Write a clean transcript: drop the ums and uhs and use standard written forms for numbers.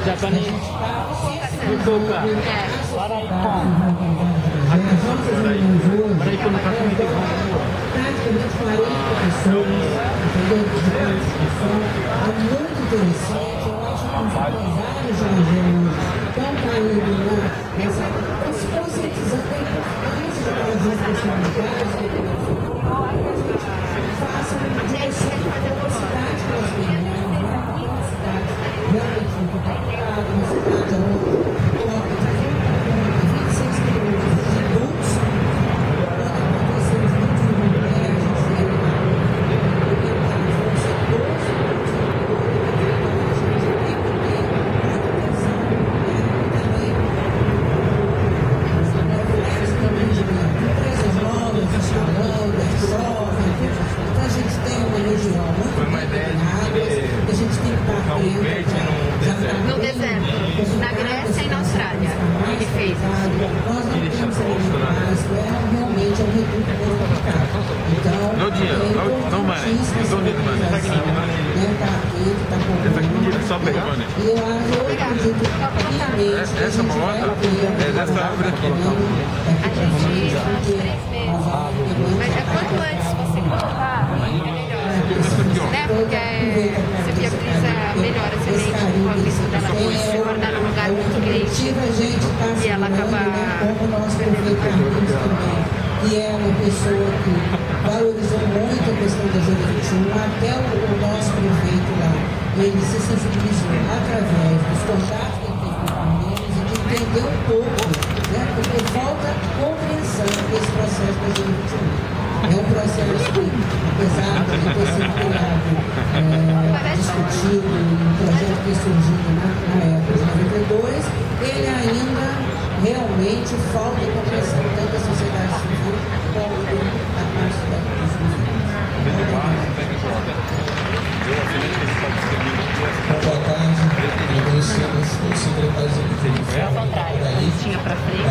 Japanese Fukuoka. Para ir no casamento praticamente 40 pessoas, entendeu? De participação, é muito interessante, eu acho que os empresários já estão caindo nessa, se conscientizando da importância de trazer as personalidades, façam uma direção de velocidade para as meninas, uma cidade realmente muito complicada, uma cidade onde 26 quilômetros de luz, no deserto, na Grécia e na Austrália. Ele fez. No dinheiro, não money. You don't need money. Só pegar money. Essa é uma outra? É dessa árvore aqui. A gente 3 meses. Mas é quanto antes você colocar, é melhor. Né? Porque você viabiliza melhor a semente com a vista dela depois se guardar num lugar muito quente e ela acaba que é uma pessoa que valorizou muito a questão da Agenda 21, até o nosso prefeito lá, ele se sensibilizou através dos contatos que ele teve com famílias e de entender um pouco, né, porque falta compreensão desse processo da Agenda 21. É um processo que, apesar de ter sido criado, discutido, um projeto que surgiu na época de 92, ele ainda realmente falta compreensão tanto da sociedade civil como da parte dos governos. Boa tarde, agradecemos os secretários executivos. ao contrário, a gente tinha para frente.